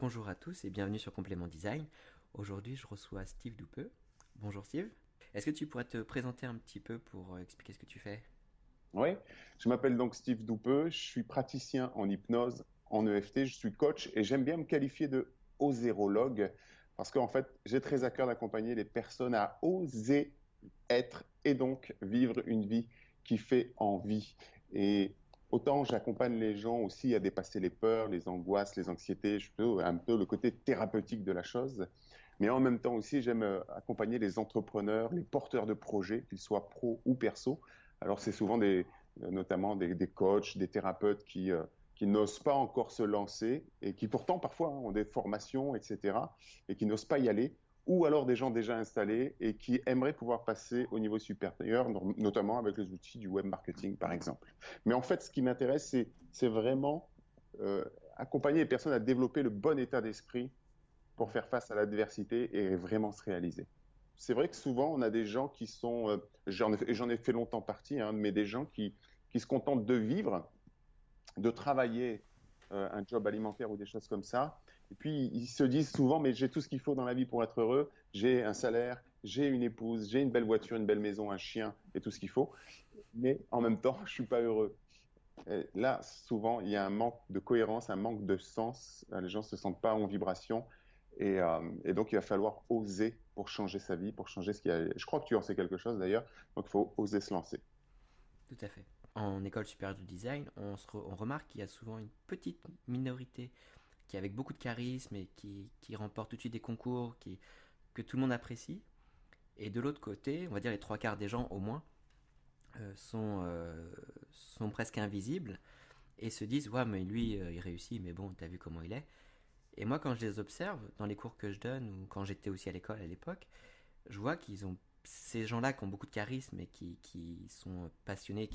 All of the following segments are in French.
Bonjour à tous et bienvenue sur Complément Design. Aujourd'hui, je reçois Steve Doupeux. Bonjour Steve. Est-ce que tu pourrais te présenter un petit peu pour expliquer ce que tu fais? Oui, je m'appelle donc Steve Doupeux, je suis praticien en hypnose, en EFT, je suis coach et j'aime bien me qualifier de osérologue parce qu'en fait, j'ai très à cœur d'accompagner les personnes à oser être et donc vivre une vie qui fait envie. Et autant j'accompagne les gens aussi à dépasser les peurs, les angoisses, les anxiétés, je peux un peu le côté thérapeutique de la chose, mais en même temps aussi j'aime accompagner les entrepreneurs, les porteurs de projets, qu'ils soient pro ou perso. Alors c'est souvent notamment des coachs, des thérapeutes qui n'osent pas encore se lancer et qui pourtant parfois ont des formations, etc., et qui n'osent pas y aller, ou alors des gens déjà installés et qui aimeraient pouvoir passer au niveau supérieur, notamment avec les outils du web marketing, par exemple. Mais en fait, ce qui m'intéresse, c'est vraiment euh, accompagner les personnes à développer le bon état d'esprit pour faire face à l'adversité et vraiment se réaliser. C'est vrai que souvent, on a des gens qui sont, j'en ai fait longtemps partie, hein, mais des gens qui se contentent de vivre, de travailler un job alimentaire ou des choses comme ça. Et puis, ils se disent souvent, mais j'ai tout ce qu'il faut dans la vie pour être heureux. J'ai un salaire, j'ai une épouse, j'ai une belle voiture, une belle maison, un chien et tout ce qu'il faut. Mais en même temps, je suis pas heureux. Et là, souvent, il y a un manque de cohérence, un manque de sens. Les gens se sentent pas en vibration. Et donc, il va falloir oser pour changer sa vie, pour changer ce qu'il y a. Je crois que tu en sais quelque chose d'ailleurs. Donc, il faut oser se lancer. Tout à fait. En école supérieure du design, on remarque qu'il y a souvent une petite minorité qui est avec beaucoup de charisme et qui remporte tout de suite des concours, que tout le monde apprécie. Et de l'autre côté, on va dire les trois quarts des gens au moins sont presque invisibles et se disent ouais mais lui il réussit mais bon t'as vu comment il est. Et moi, quand je les observe, dans les cours que je donne, ou quand j'étais aussi à l'école à l'époque, je vois qu'ils ont ces gens-là qui ont beaucoup de charisme et qui sont passionnés,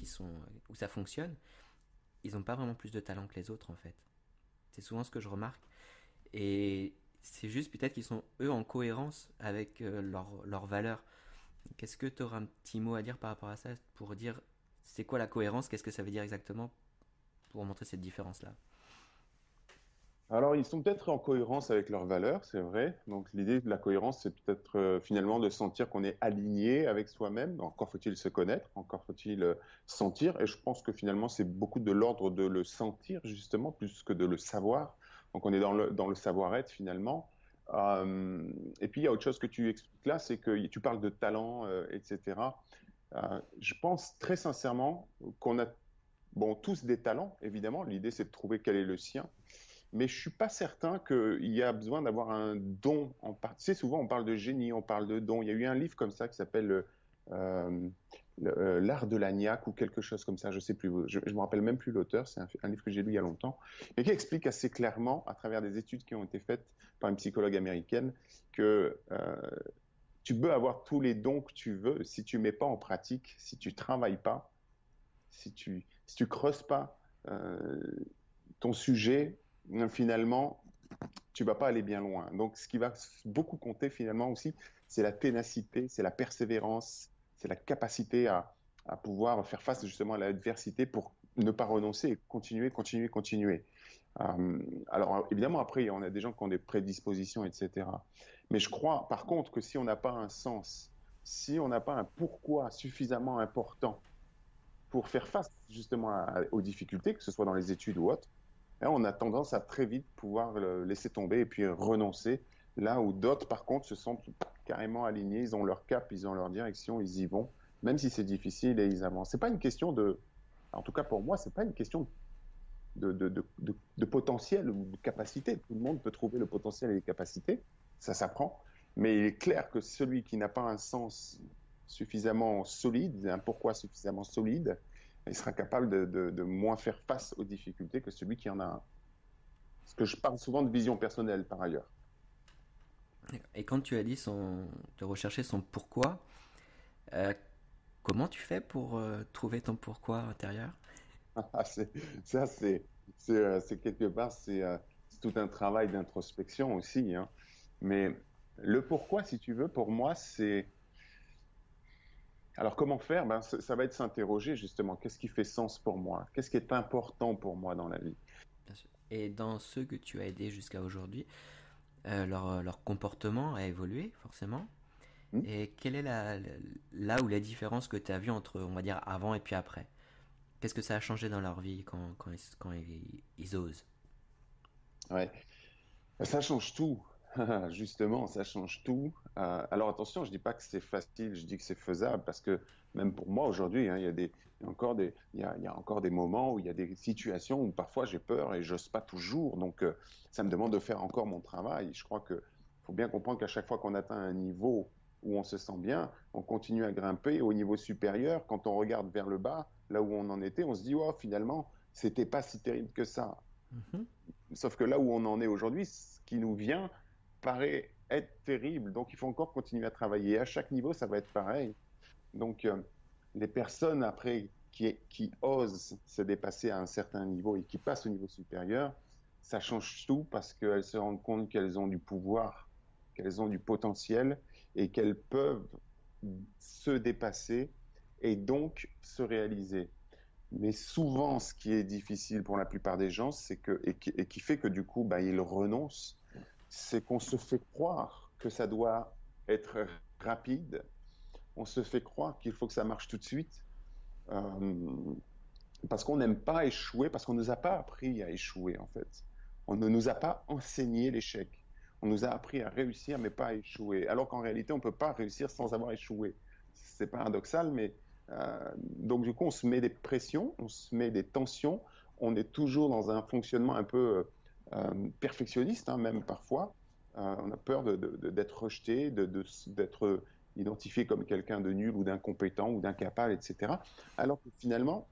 où ça fonctionne, ils n'ont pas vraiment plus de talent que les autres en fait. C'est souvent ce que je remarque. Et c'est juste peut-être qu'ils sont eux en cohérence avec leurs valeurs. Qu'est-ce que tu auras un petit mot à dire par rapport à ça pour dire c'est quoi la cohérence, qu'est-ce que ça veut dire exactement pour montrer cette différence-là? Alors, ils sont peut-être en cohérence avec leurs valeurs, c'est vrai. Donc, l'idée de la cohérence, c'est peut-être finalement de sentir qu'on est aligné avec soi-même. Encore faut-il se connaître, encore faut-il sentir. Et je pense que finalement, c'est beaucoup de l'ordre de le sentir, justement, plus que de le savoir. Donc, on est dans le savoir-être, finalement. Et puis, il y a autre chose que tu expliques là, c'est que tu parles de talent, etc. Je pense très sincèrement qu'on a, bon, tous des talents, évidemment. L'idée, c'est de trouver quel est le sien, mais je suis pas certain qu'il y a besoin d'avoir un don en partie. Tu sais, souvent on parle de génie, on parle de don. Il y a eu un livre comme ça qui s'appelle euh, L'art de l'agnac ou quelque chose comme ça. Je sais plus. Je me rappelle même plus l'auteur. C'est un livre que j'ai lu il y a longtemps, mais qui explique assez clairement, à travers des études qui ont été faites par une psychologue américaine, que tu peux avoir tous les dons que tu veux si tu mets pas en pratique, si tu travailles pas, si tu creuses pas ton sujet, finalement, tu vas pas aller bien loin. Donc, ce qui va beaucoup compter finalement aussi, c'est la ténacité, c'est la persévérance, c'est la capacité à pouvoir faire face justement à l'adversité pour ne pas renoncer et continuer, continuer, continuer. Alors, évidemment, après, on a des gens qui ont des prédispositions, etc. Mais je crois, par contre, que si on n'a pas un sens, si on n'a pas un pourquoi suffisamment important pour faire face justement aux difficultés, que ce soit dans les études ou autres, hein, on a tendance à très vite pouvoir le laisser tomber et puis renoncer. Là où d'autres, par contre, se sentent carrément alignés, ils ont leur cap, ils ont leur direction, ils y vont, même si c'est difficile et ils avancent. C'est pas une question de, en tout cas pour moi, c'est pas une question de potentiel ou de capacité. Tout le monde peut trouver le potentiel et les capacités, ça s'apprend. Mais il est clair que celui qui n'a pas un sens suffisamment solide, un pourquoi suffisamment solide, il sera capable de moins faire face aux difficultés que celui qui en a un. Parce que je parle souvent de vision personnelle par ailleurs. Et quand tu as dit de rechercher son pourquoi, euh, comment tu fais pour trouver ton pourquoi intérieur? Ah, ça, c'est quelque part, c'est tout un travail d'introspection aussi, hein. Mais le pourquoi, si tu veux, pour moi, c'est alors, comment faire? Ben, ça va être s'interroger justement. Qu'est-ce qui fait sens pour moi? Qu'est-ce qui est important pour moi dans la vie? Bien sûr. Et dans ceux que tu as aidés jusqu'à aujourd'hui, leur comportement a évolué forcément. Hmm. Et quelle est là où la différence que tu as vue entre, on va dire, avant et puis après? Qu'est-ce que ça a changé dans leur vie quand ils osent? Ouais. Ça change tout. Justement, ça change tout. Alors attention, je dis pas que c'est facile, je dis que c'est faisable parce que même pour moi aujourd'hui, hein, il y a encore il y a encore des moments où il y a des situations où parfois j'ai peur et j'ose pas toujours. Donc ça me demande de faire encore mon travail. Je crois que faut bien comprendre qu'à chaque fois qu'on atteint un niveau où on se sent bien, on continue à grimper au niveau supérieur. Quand on regarde vers le bas, là où on en était, on se dit oh finalement c'était pas si terrible que ça. Mhm. Sauf que là où on en est aujourd'hui, ce qui nous vient paraît être terrible. Donc, il faut encore continuer à travailler. À chaque niveau, ça va être pareil. Donc, les personnes après qui osent se dépasser à un certain niveau et qui passent au niveau supérieur, ça change tout parce qu'elles se rendent compte qu'elles ont du pouvoir, qu'elles ont du potentiel et qu'elles peuvent se dépasser et donc se réaliser. Mais souvent, ce qui est difficile pour la plupart des gens, c'est que, et qui fait que du coup, bah, ils renoncent, c'est qu'on se fait croire que ça doit être rapide. On se fait croire qu'il faut que ça marche tout de suite. Euh, Parce qu'on n'aime pas échouer, parce qu'on ne nous a pas appris à échouer, en fait. On ne nous a pas enseigné l'échec. On nous a appris à réussir, mais pas à échouer. Alors qu'en réalité, on ne peut pas réussir sans avoir échoué. C'est paradoxal, mais donc du coup, on se met des pressions, on se met des tensions. On est toujours dans un fonctionnement un peu perfectionniste, hein, même parfois. On a peur d'être rejeté, d'être identifié comme quelqu'un de nul ou d'incompétent ou d'incapable, etc. Alors que finalement,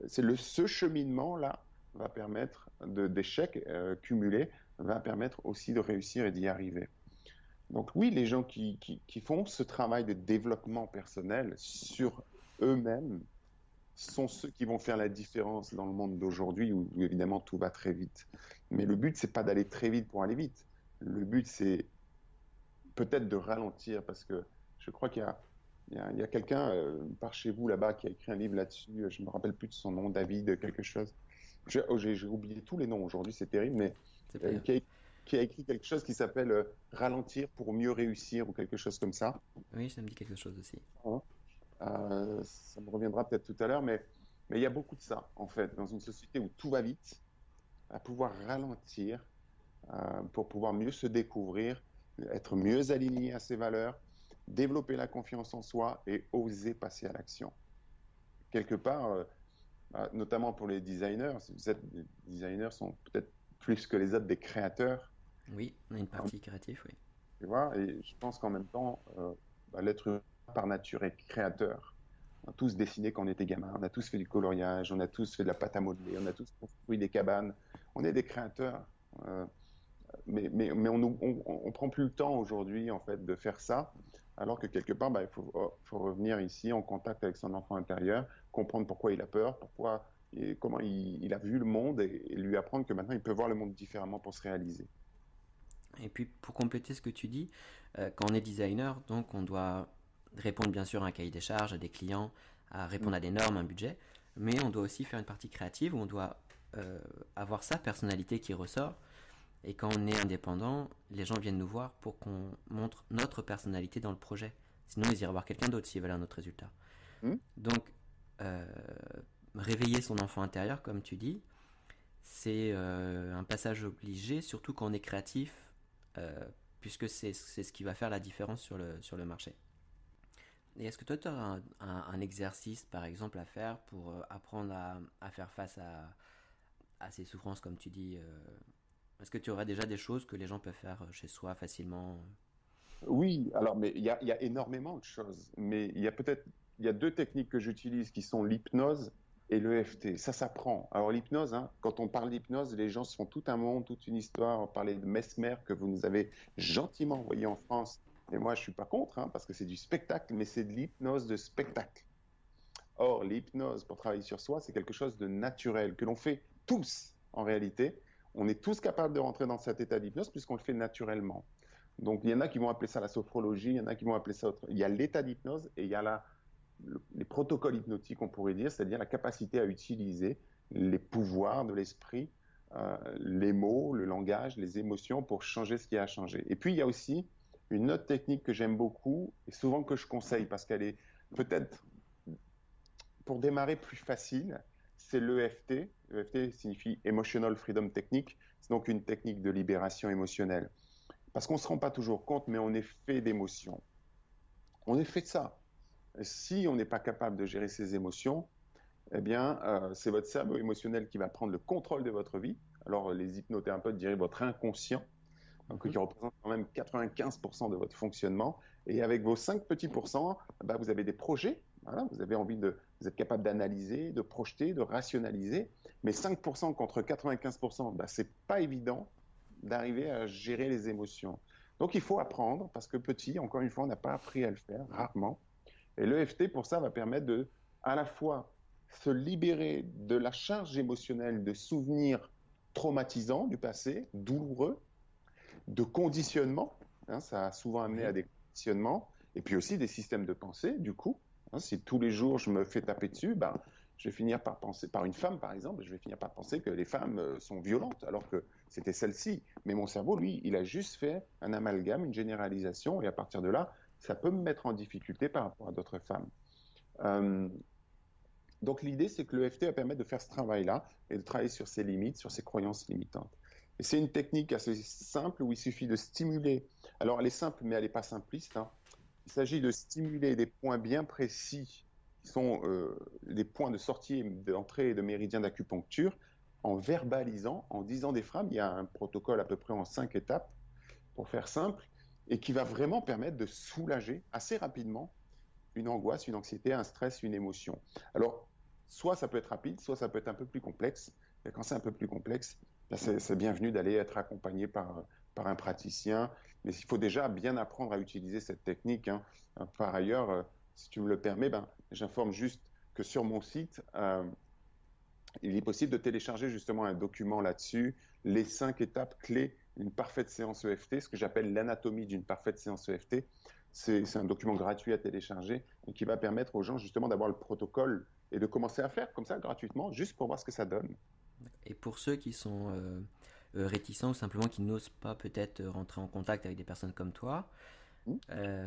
ce cheminement-là va permettre d'échecs cumulés, va permettre aussi de réussir et d'y arriver. Donc oui, les gens qui font ce travail de développement personnel sur eux-mêmes sont ceux qui vont faire la différence dans le monde d'aujourd'hui où évidemment tout va très vite. Mais le but, c'est pas d'aller très vite pour aller vite. Le but, c'est peut-être de ralentir parce que je crois qu'il y a quelqu'un par chez vous là-bas qui a écrit un livre là-dessus. Je me rappelle plus de son nom, David quelque chose. J'ai oublié tous les noms aujourd'hui, c'est terrible, mais C'est pas grave. qui a écrit quelque chose qui s'appelle Ralentir pour mieux réussir ou quelque chose comme ça. Oui, ça me dit quelque chose aussi. Hein. Ça me reviendra peut-être tout à l'heure, mais il y a beaucoup de ça en fait dans une société où tout va vite, à pouvoir ralentir pour pouvoir mieux se découvrir, être mieux aligné à ses valeurs, développer la confiance en soi et oser passer à l'action. Quelque part, notamment pour les designers, si vous êtes des designers sont peut-être plus que les autres des créateurs, Oui, on a une partie créative, oui. tu vois, et je pense qu'en même temps, l'être humain par nature est créateur. On a tous dessiné quand on était gamin, on a tous fait du coloriage, on a tous fait de la pâte à modeler, on a tous construit des cabanes. On est des créateurs. Euh, mais on prend plus le temps aujourd'hui en fait de faire ça, alors que quelque part, bah, faut revenir ici en contact avec son enfant intérieur, comprendre pourquoi il a peur, pourquoi et comment il a vu le monde et lui apprendre que maintenant il peut voir le monde différemment pour se réaliser. Et puis pour compléter ce que tu dis, quand on est designer, donc on doit répondre bien sûr à un cahier des charges, à des clients, à répondre Mm. à des normes, un budget, mais on doit aussi faire une partie créative où on doit avoir sa personnalité qui ressort. Et quand on est indépendant, les gens viennent nous voir pour qu'on montre notre personnalité dans le projet. Sinon, ils iraient voir quelqu'un d'autre s'ils veulent un autre résultat. Mm. Donc, euh, réveiller son enfant intérieur, comme tu dis, c'est un passage obligé, surtout quand on est créatif, euh, puisque c'est ce qui va faire la différence sur le marché. Et est-ce que toi, tu as un exercice, par exemple, à faire pour apprendre à faire face à ces souffrances, comme tu dis est-ce que tu aurais déjà des choses que les gens peuvent faire chez soi facilement? Oui, alors mais il y a énormément de choses, mais il y a deux techniques que j'utilise qui sont l'hypnose et l'EFT. Ça s'apprend. Alors l'hypnose, hein, quand on parle d'hypnose, les gens se font tout un monde, toute une histoire. On parlait de Mesmer que vous nous avez gentiment envoyé en France. Et moi, je suis pas contre, hein, parce que c'est du spectacle, mais c'est de l'hypnose de spectacle. Or, l'hypnose pour travailler sur soi, c'est quelque chose de naturel que l'on fait tous en réalité. On est tous capables de rentrer dans cet état d'hypnose puisqu'on le fait naturellement. Donc, il y en a qui vont appeler ça la sophrologie, il y en a qui vont appeler ça autre. Il y a l'état d'hypnose et il y a les protocoles hypnotiques, on pourrait dire, c'est-à-dire la capacité à utiliser les pouvoirs de l'esprit les mots, le langage, les émotions pour changer ce qui a changé. Et puis, il y a aussi une autre technique que j'aime beaucoup et souvent que je conseille parce qu'elle est peut-être pour démarrer plus facile, c'est l'EFT. L'EFT signifie Emotional Freedom Technique. C'est donc une technique de libération émotionnelle. Parce qu'on ne se rend pas toujours compte, mais on est fait d'émotions. On est fait de ça. Et si on n'est pas capable de gérer ses émotions, eh bien, c'est votre cerveau émotionnel qui va prendre le contrôle de votre vie. Alors, les hypnothérapeutes diraient votre inconscient, donc, qui représente quand même 95% de votre fonctionnement. Et avec vos 5 petits pourcents, bah, vous avez des projets. Voilà, vous avez envie de, vous êtes capable d'analyser, de projeter, de rationaliser. Mais 5% contre 95%, bah, c'est pas évident d'arriver à gérer les émotions. Donc, il faut apprendre parce que petit, encore une fois, on n'a pas appris à le faire, rarement. Et l'EFT, pour ça, va permettre de, à la fois, se libérer de la charge émotionnelle de souvenirs traumatisants du passé, douloureux, de conditionnement. Hein, ça a souvent amené à Oui. des conditionnements. Et puis aussi des systèmes de pensée, du coup. Hein, si tous les jours je me fais taper dessus, ben, je vais finir par penser, par une femme par exemple, je vais finir par penser que les femmes sont violentes, alors que c'était celle-ci. Mais mon cerveau, lui, il a juste fait un amalgame, une généralisation, et à partir de là, ça peut me mettre en difficulté par rapport à d'autres femmes. Euh, donc l'idée, c'est que l'EFT va permettre de faire ce travail-là et de travailler sur ses limites, sur ses croyances limitantes. Et c'est une technique assez simple où il suffit de stimuler. Alors elle est simple, mais elle n'est pas simpliste. Hein. Il s'agit de stimuler des points bien précis qui sont des points de sortie et d'entrée et de méridien d'acupuncture en verbalisant, en disant des phrases. Il y a un protocole à peu près en 5 étapes pour faire simple et qui va vraiment permettre de soulager assez rapidement une angoisse, une anxiété, un stress, une émotion. Alors, soit ça peut être rapide, soit ça peut être un peu plus complexe. Et quand c'est un peu plus complexe, c'est bienvenu d'aller être accompagné par un praticien. Mais il faut déjà bien apprendre à utiliser cette technique. Hein. Par ailleurs, si tu me le permets, ben, j'informe juste que sur mon site, il est possible de télécharger justement un document là-dessus, les 5 étapes clés d'une parfaite séance EFT, ce que j'appelle l'anatomie d'une parfaite séance EFT. C'est un document gratuit à télécharger et qui va permettre aux gens justement d'avoir le protocole et de commencer à faire comme ça gratuitement, juste pour voir ce que ça donne. Et pour ceux qui sont réticents ou simplement qui n'osent pas peut-être rentrer en contact avec des personnes comme toi, Hmm.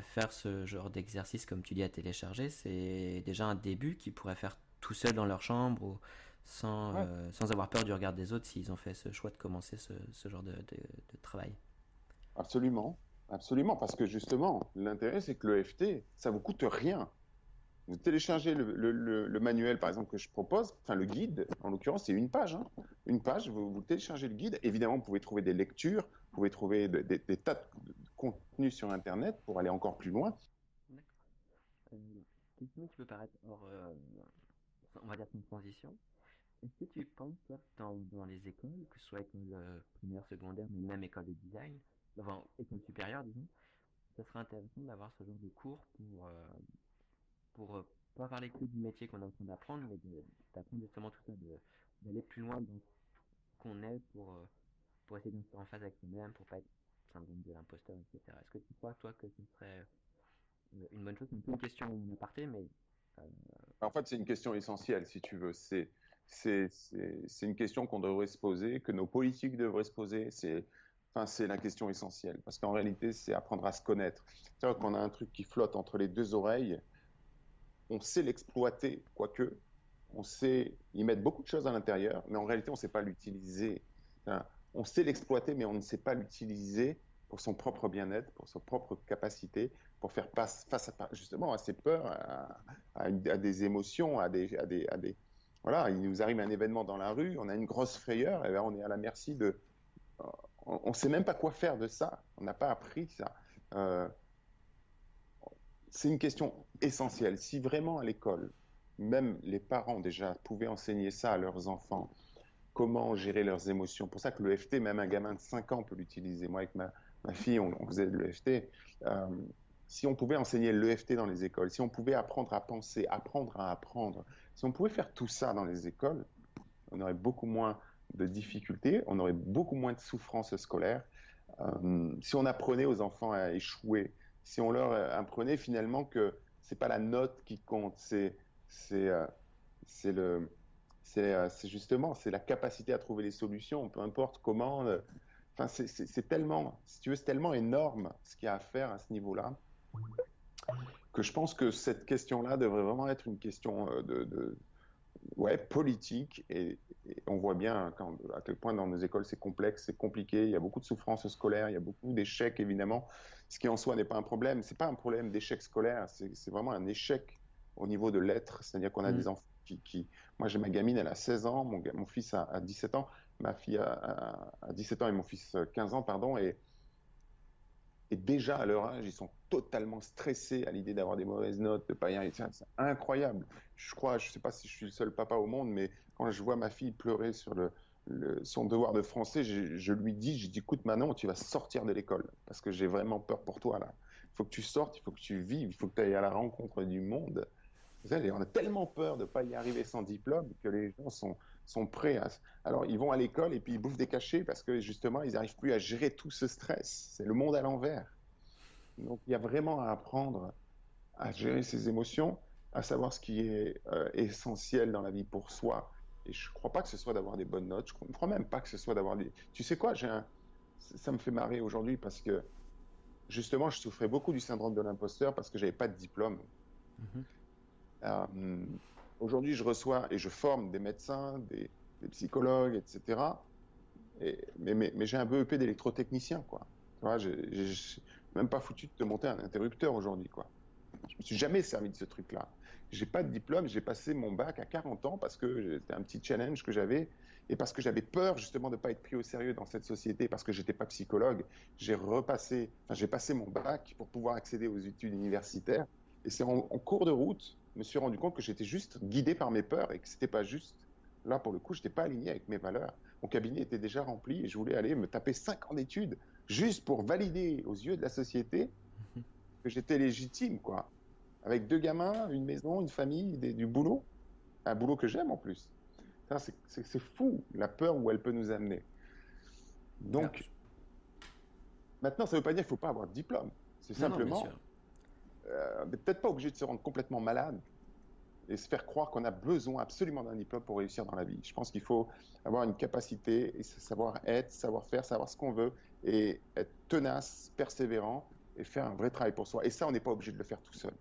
faire ce genre d'exercice, comme tu dis, à télécharger, c'est déjà un début qu'ils pourraient faire tout seul dans leur chambre ou Ouais, sans avoir peur du regard des autres s'ils ont fait ce choix de commencer ce genre de travail. absolument. Absolument, parce que justement, l'intérêt, c'est que le FT, ça vous coûte rien. Vous téléchargez le manuel, par exemple, que je propose, enfin le guide, en l'occurrence, c'est une page. Hein. Une page, vous téléchargez le guide. Évidemment, vous pouvez trouver des lectures, vous pouvez trouver des tas de contenus sur Internet pour aller encore plus loin. Question qui peut paraître hors, on va dire, une transition. Est-ce que tu penses, toi, dans les écoles, que ce soit école primaire, secondaire, mais même école de design, enfin école supérieure, disons, ça serait intéressant d'avoir ce genre de cours pour pas parler que du métier qu'on est en train d'apprendre, mais d'apprendre justement tout ça, d'aller plus loin dans ce qu'on est pour essayer d'être en phase avec nous-mêmes, pour pas être syndrome de l'imposteur, etc. Est-ce que tu crois, toi, que ce serait une bonne chose? C'est un peu une question en aparté, mais euh, En fait, c'est une question essentielle, si tu veux. C'est une question qu'on devrait se poser, que nos politiques devraient se poser. Enfin, c'est la question essentielle. Parce qu'en réalité, c'est apprendre à se connaître. C'est vrai qu'on a un truc qui flotte entre les deux oreilles. On sait l'exploiter, quoique. On sait y mettre beaucoup de choses à l'intérieur, mais en réalité, on ne sait pas l'utiliser. Enfin, on sait l'exploiter, mais on ne sait pas l'utiliser pour son propre bien-être, pour sa propre capacité, pour faire face à, justement à ses peurs, à des émotions, Voilà, il nous arrive un événement dans la rue, on a une grosse frayeur, et bien on est à la merci de... On ne sait même pas quoi faire de ça, on n'a pas appris ça. Euh, c'est une question essentielle. Si vraiment à l'école, même les parents déjà pouvaient enseigner ça à leurs enfants, comment gérer leurs émotions. Pour ça que le FT, même un gamin de 5 ans peut l'utiliser. Moi, avec ma fille, on faisait de l'EFT. Euh, si on pouvait enseigner l'EFT dans les écoles, si on pouvait apprendre à penser, apprendre à apprendre, si on pouvait faire tout ça dans les écoles, on aurait beaucoup moins de difficultés, on aurait beaucoup moins de souffrances scolaires. Si on apprenait aux enfants à échouer, si on leur apprenait finalement que c'est pas la note qui compte, c'est le c'est justement, c'est la capacité à trouver les solutions, peu importe comment. Enfin, c'est tellement, si tu veux, c'est tellement énorme ce qu'il y a à faire à ce niveau-là, que je pense que cette question-là devrait vraiment être une question ouais, politique. Et on voit bien à quel point dans nos écoles c'est complexe, c'est compliqué. Il y a beaucoup de souffrances scolaires, il y a beaucoup d'échecs évidemment, ce qui en soi n'est pas un problème. C'est pas un problème d'échec scolaire, c'est vraiment un échec au niveau de l'être. C'est-à-dire qu'on a Mm. des enfants moi j'ai ma gamine, elle a 16 ans, mon fils a 17 ans, ma fille a 17 ans et mon fils 15 ans, pardon, et déjà à leur âge, ils sont totalement stressés à l'idée d'avoir des mauvaises notes, de pas y arriver. C'est incroyable. Je crois, je sais pas si je suis le seul papa au monde, mais quand je vois ma fille pleurer sur son devoir de français, je lui dis, écoute Manon, tu vas sortir de l'école parce que j'ai vraiment peur pour toi là. Il faut que tu sortes, il faut que tu vives, il faut que tu ailles à la rencontre du monde. Vous savez, on a tellement peur de ne pas y arriver sans diplôme que les gens sont prêts à... Alors, ils vont à l'école et puis ils bouffent des cachets parce que justement, ils n'arrivent plus à gérer tout ce stress. C'est le monde à l'envers. Donc, il y a vraiment à apprendre à gérer ses émotions, à savoir ce qui est essentiel dans la vie pour soi. Et je ne crois pas que ce soit d'avoir des bonnes notes. Je ne crois même pas que ce soit d'avoir des... Tu sais quoi, ça me fait marrer aujourd'hui parce que justement, je souffrais beaucoup du syndrome de l'imposteur parce que je n'avais pas de diplôme. Mhm. Euh, Aujourd'hui, je reçois et je forme des médecins, des psychologues, etc. Mais j'ai un BEP d'électrotechnicien, quoi. Tu vois, j'ai même pas foutu de te monter un interrupteur aujourd'hui, quoi. Je me suis jamais servi de ce truc-là. J'ai pas de diplôme, j'ai passé mon bac à 40 ans parce que c'était un petit challenge que j'avais et parce que j'avais peur justement de ne pas être pris au sérieux dans cette société parce que j'étais pas psychologue. J'ai passé mon bac pour pouvoir accéder aux études universitaires et c'est en cours de route, je me suis rendu compte que j'étais juste guidé par mes peurs et que c'était pas juste. Là, pour le coup, je n'étais pas aligné avec mes valeurs. Mon cabinet était déjà rempli et je voulais aller me taper 5 ans d'études juste pour valider aux yeux de la société Mhm. que j'étais légitime, quoi. Avec 2 gamins, une maison, une famille, du boulot. Un boulot que j'aime en plus. C'est fou, la peur où elle peut nous amener. Non, Donc, maintenant, ça ne veut pas dire qu'il ne faut pas avoir de diplôme. C'est non, non, bien simplement, sûr. on n'est peut-être pas obligé de se rendre complètement malade et se faire croire qu'on a besoin absolument d'un diplôme pour réussir dans la vie. Je pense qu'il faut avoir une capacité, et savoir être, savoir faire, savoir ce qu'on veut, et être tenace, persévérant, et faire un vrai travail pour soi. Et ça, on n'est pas obligé de le faire tout seul.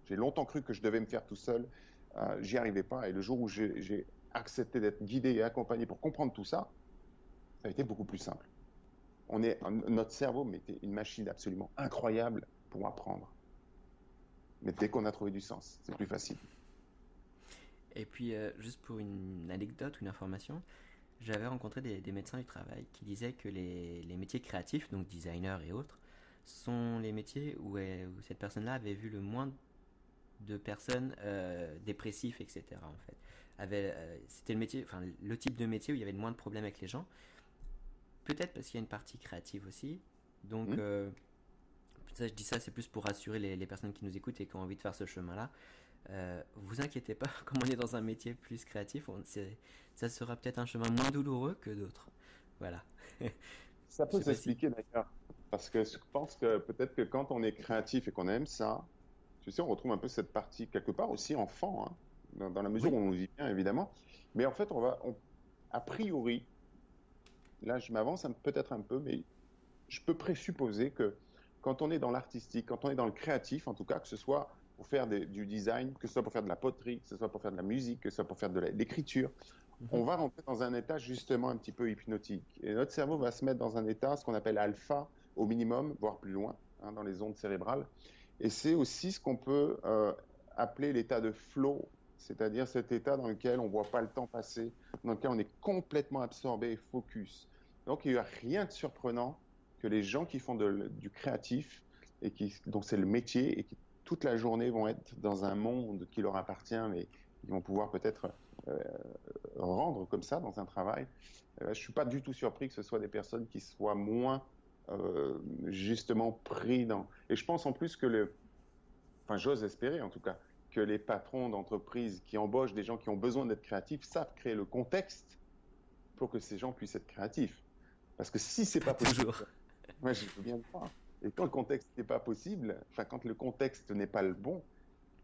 J'ai longtemps cru que je devais me faire tout seul. J'y arrivais pas. Et le jour où j'ai accepté d'être guidé et accompagné pour comprendre tout ça, ça a été beaucoup plus simple. Notre cerveau était une machine absolument incroyable pour apprendre. Mais dès qu'on a trouvé du sens, c'est plus facile. Et puis, juste pour une anecdote, une information, j'avais rencontré des médecins du travail qui disaient que les métiers créatifs, donc designer et autres, sont les métiers où cette personne-là avait vu le moins de personnes dépressifs, etc. En fait, c'était le métier, enfin le type de métier où il y avait le moins de problèmes avec les gens. Peut-être parce qu'il y a une partie créative aussi. Donc, Hmm. ça, je dis ça, c'est plus pour rassurer les personnes qui nous écoutent et qui ont envie de faire ce chemin-là. Vous inquiétez pas, comme on est dans un métier plus créatif, ça sera peut-être un chemin moins douloureux que d'autres. Voilà. Ça Je peut sais pas si. s'expliquer d'ailleurs. Parce que je pense que peut-être que quand on est créatif et qu'on aime ça, tu sais, on retrouve un peu cette partie quelque part aussi enfant, hein, dans la mesure Oui. où on y vient évidemment. Mais en fait, a priori, là je m'avance peut-être un peu, mais je peux présupposer que quand on est dans l'artistique, quand on est dans le créatif, en tout cas, que ce soit pour faire du design, que ce soit pour faire de la poterie, que ce soit pour faire de la musique, que ce soit pour faire de l'écriture, Mhm. on va rentrer dans un état justement un petit peu hypnotique. Et notre cerveau va se mettre dans un état, ce qu'on appelle alpha au minimum, voire plus loin, hein, dans les ondes cérébrales. Et c'est aussi ce qu'on peut appeler l'état de flow, c'est-à-dire cet état dans lequel on ne voit pas le temps passer, dans lequel on est complètement absorbé et focus. Donc il n'y a rien de surprenant que les gens qui font du créatif et dont c'est le métier et qui toute la journée vont être dans un monde qui leur appartient, mais ils vont pouvoir peut-être euh, rendre comme ça dans un travail. Je ne suis pas du tout surpris que ce soit des personnes qui soient moins justement pris dans... Et je pense en plus enfin j'ose espérer en tout cas, que les patrons d'entreprises qui embauchent des gens qui ont besoin d'être créatifs savent créer le contexte pour que ces gens puissent être créatifs. Parce que si c'est Pas pas possible, toujours. moi je veux bien le croire. Et quand le contexte n'est pas possible, enfin quand le contexte n'est pas le bon,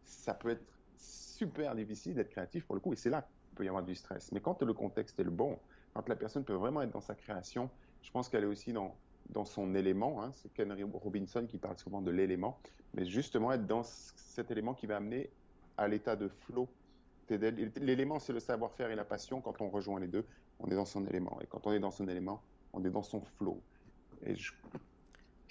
ça peut être super difficile d'être créatif pour le coup. Et c'est là il peut y avoir du stress. Mais quand le contexte est le bon, quand la personne peut vraiment être dans sa création, je pense qu'elle est aussi dans son élément. Hein. C'est Ken Robinson qui parle souvent de l'élément, mais justement être dans cet élément qui va amener à l'état de flow. L'élément, c'est le savoir-faire et la passion. Quand on rejoint les deux, on est dans son élément. Et quand on est dans son élément, on est dans son flow. Et je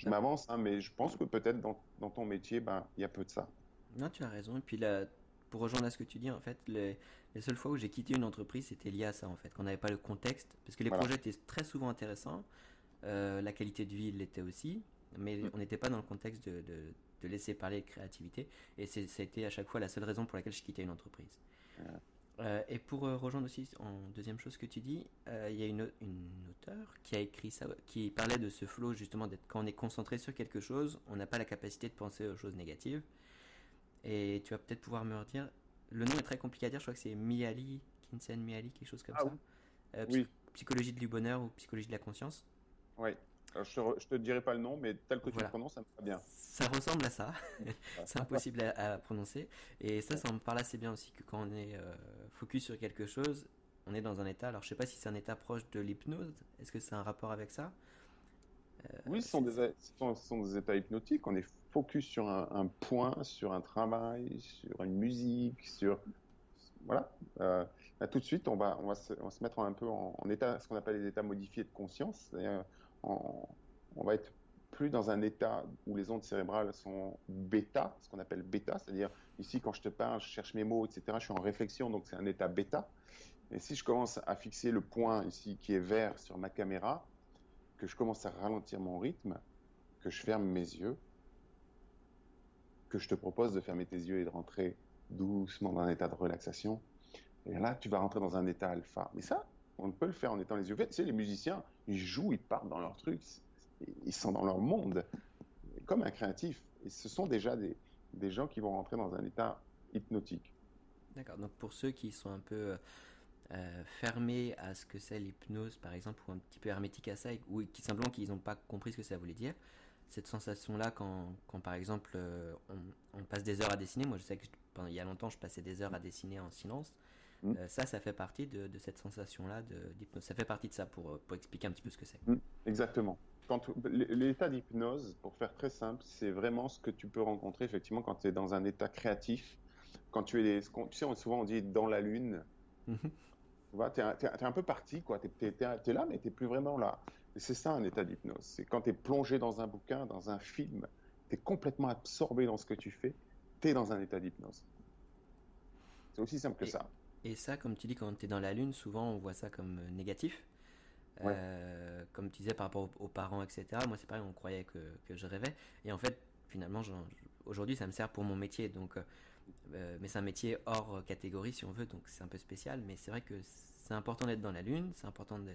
Ah, m'avance, hein, mais je pense que peut-être dans ton métier, ben, il y a peu de ça. non, tu as raison. Et puis là, pour rejoindre à ce que tu dis, en fait, les seules fois où j'ai quitté une entreprise, c'était lié à ça, en fait, qu'on n'avait pas le contexte, parce que les Voilà. projets étaient très souvent intéressants, la qualité de vie l'était aussi, mais Mm. on n'était pas dans le contexte de laisser parler de créativité, et ça a été à chaque fois la seule raison pour laquelle je quittais une entreprise. Et pour rejoindre aussi en deuxième chose que tu dis, il y a une auteure qui a écrit ça, qui parlait de ce flow justement d'être quand on est concentré sur quelque chose, on n'a pas la capacité de penser aux choses négatives. Et tu vas peut-être pouvoir me redire, le nom est très compliqué à dire, je crois que c'est Mihaly, Csikszentmihalyi, quelque chose comme Ah ça. oui. Oui, Psychologie du bonheur ou psychologie de la conscience. oui. Je te dirai pas le nom, mais tel que tu le Voilà. prononces, ça me va bien. Ça ressemble à ça. C'est Ah, impossible à prononcer. Et ça me parle assez bien aussi que quand on est focus sur quelque chose, on est dans un état. Alors je sais pas si c'est un état proche de l'hypnose. Est-ce que c'est un rapport avec ça? oui, ce sont des états hypnotiques. On est focus sur un point, sur un travail, sur une musique, sur... Voilà. Là, tout de suite, on va se mettre un peu en état, ce qu'on appelle les états modifiés de conscience. C'est-à-dire, on, on va être plus dans un état où les ondes cérébrales sont bêta, ce qu'on appelle bêta, c'est-à-dire ici, quand je te parle, je cherche mes mots, etc., je suis en réflexion, donc c'est un état bêta. Et si je commence à fixer le point ici qui est vert sur ma caméra, que je commence à ralentir mon rythme, que je ferme mes yeux, que je te propose de fermer tes yeux et de rentrer doucement dans un état de relaxation, et là, tu vas rentrer dans un état alpha. Mais ça, on peut le faire en étant les yeux ouverts. Tu sais, les musiciens, ils jouent, ils partent dans leur truc, ils sont dans leur monde, comme un créatif. Et ce sont déjà des gens qui vont rentrer dans un état hypnotique. D'accord. Donc pour ceux qui sont un peu fermés à ce que c'est l'hypnose, par exemple, ou un petit peu hermétiques à ça, ou qui simplement qu'ils n'ont pas compris ce que ça voulait dire, cette sensation-là, quand par exemple on passe des heures à dessiner, moi je sais que pendant, il y a longtemps je passais des heures à dessiner en silence, Mm. ça fait partie de cette sensation-là d'hypnose. Ça fait partie de ça pour expliquer un petit peu ce que c'est. Mm. Exactement. L'état d'hypnose, pour faire très simple, c'est vraiment ce que tu peux rencontrer effectivement quand tu es dans un état créatif. Quand tu sais, souvent on dit dans la lune. Tu vois, t'es un peu parti, quoi. T'es là, mais t'es plus vraiment là. Et c'est ça un état d'hypnose. C'est quand t'es plongé dans un bouquin, dans un film, t'es complètement absorbé dans ce que tu fais, t'es dans un état d'hypnose. C'est aussi simple que Et, ça. et ça, comme tu dis, quand tu es dans la lune, souvent on voit ça comme négatif. Ouais. Comme tu disais par rapport aux parents, etc. Moi, c'est pareil, on croyait que je rêvais. Et en fait, finalement, aujourd'hui, ça me sert pour mon métier. Donc, mais c'est un métier hors catégorie, si on veut. Donc, c'est un peu spécial. Mais c'est vrai que c'est important d'être dans la lune. C'est important de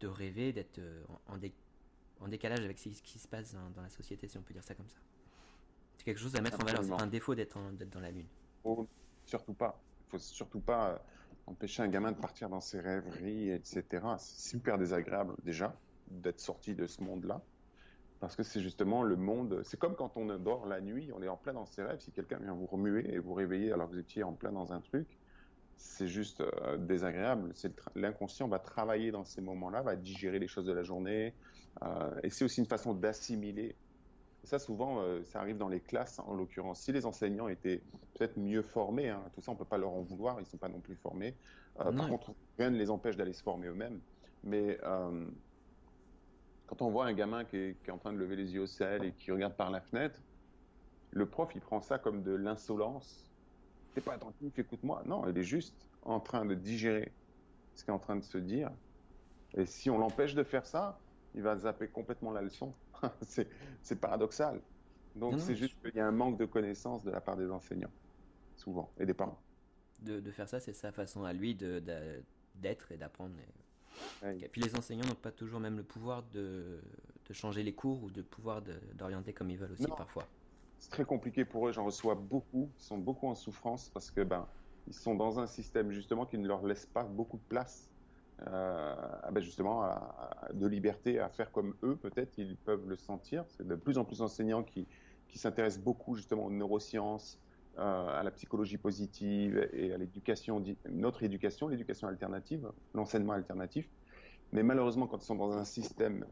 rêver, d'être en décalage avec ce qui se passe dans la société, si on peut dire ça comme ça. C'est quelque chose à mettre en valeur. C'est pas Absolument. un défaut d'être dans la lune. Faut surtout pas. Il faut surtout pas empêcher un gamin de partir dans ses rêveries, etc. C'est super désagréable déjà d'être sorti de ce monde-là. Parce que c'est justement le monde. C'est comme quand on dort la nuit, on est en plein dans ses rêves. Si quelqu'un vient vous remuer et vous réveiller alors que vous étiez en plein dans un truc, c'est juste désagréable. L'inconscient va travailler dans ces moments-là, va digérer les choses de la journée. Et c'est aussi une façon d'assimiler. Et ça, souvent, ça arrive dans les classes, en l'occurrence. Si les enseignants étaient peut-être mieux formés, hein, tout ça, on ne peut pas leur en vouloir, ils ne sont pas non plus formés. Par Non, contre, rien ne les empêche d'aller se former eux-mêmes. Mais quand on voit un gamin qui est en train de lever les yeux au ciel et qui regarde par la fenêtre, le prof, il prend ça comme de l'insolence. T'es pas attentif, écoute-moi. Non, il est juste en train de digérer ce qu'il est en train de se dire. Et si on l'empêche de faire ça, il va zapper complètement la leçon. c'est, c'est paradoxal. non, Donc, non, c'est juste qu'il y a un manque de connaissances de la part des enseignants, souvent, et des parents. de faire ça, c'est sa façon à lui d'être et d'apprendre. Ouais. Et puis les enseignants n'ont pas toujours même le pouvoir de changer les cours ou de pouvoir d'orienter comme ils veulent aussi Non, parfois. c'est très compliqué pour eux. J'en reçois beaucoup. Ils sont beaucoup en souffrance parce que ben, ils sont dans un système justement qui ne leur laisse pas beaucoup de place, ben, justement, de liberté à faire comme eux. Peut-être ils peuvent le sentir. C'est de plus en plus d'enseignants qui s'intéressent beaucoup justement aux neurosciences, à la psychologie positive et à notre éducation, l'éducation alternative, l'enseignement alternatif. Mais malheureusement, quand ils sont dans un système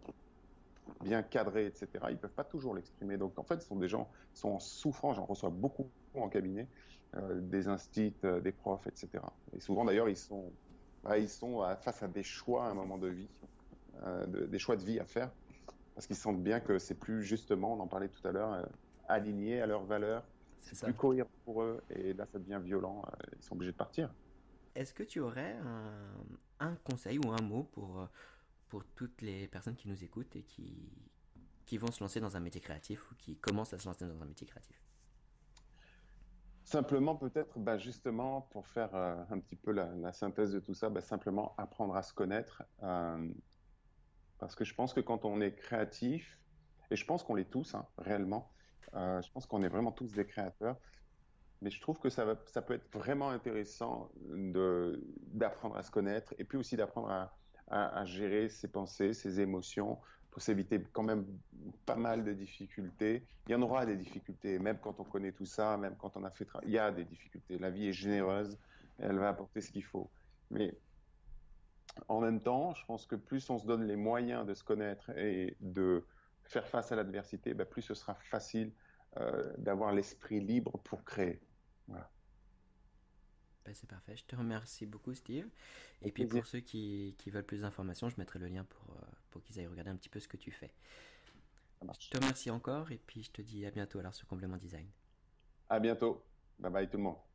bien cadré, etc., ils ne peuvent pas toujours l'exprimer. Donc, en fait, ce sont des gens qui sont en souffrance. J'en reçois beaucoup en cabinet, des instits, des profs, etc. Et souvent, d'ailleurs, ils sont face à des choix à un moment de vie, des choix de vie à faire, parce qu'ils sentent bien que c'est plus justement, on en parlait tout à l'heure, aligné à leurs valeurs, C'est c'est plus ça. cohérent pour eux, et là, ça devient violent, ils sont obligés de partir. Est-ce que tu aurais un conseil ou un mot pour toutes les personnes qui nous écoutent et qui vont se lancer dans un métier créatif ou qui commencent à se lancer dans un métier créatif? Simplement, peut-être, bah, justement, pour faire un petit peu la synthèse de tout ça, bah, simplement apprendre à se connaître. Parce que je pense que quand on est créatif, et je pense qu'on l'est tous, hein, réellement, je pense qu'on est vraiment tous des créateurs, mais je trouve que ça peut être vraiment intéressant d'apprendre à se connaître et puis aussi d'apprendre à gérer ses pensées, ses émotions pour s'éviter quand même pas mal de difficultés. Il y en aura des difficultés, même quand on connaît tout ça, même quand on a fait il y a des difficultés. La vie est généreuse, elle va apporter ce qu'il faut. Mais en même temps, je pense que plus on se donne les moyens de se connaître et de faire face à l'adversité, ben plus ce sera facile d'avoir l'esprit libre pour créer. Voilà. Ben, c'est parfait. Je te remercie beaucoup, Steve. Et Avec puis plaisir. pour ceux qui veulent plus d'informations, je mettrai le lien pour qu'ils aillent regarder un petit peu ce que tu fais. Ça Je marche. te remercie encore et puis je te dis à bientôt alors sur Complément Design. À bientôt. Bye bye tout le monde.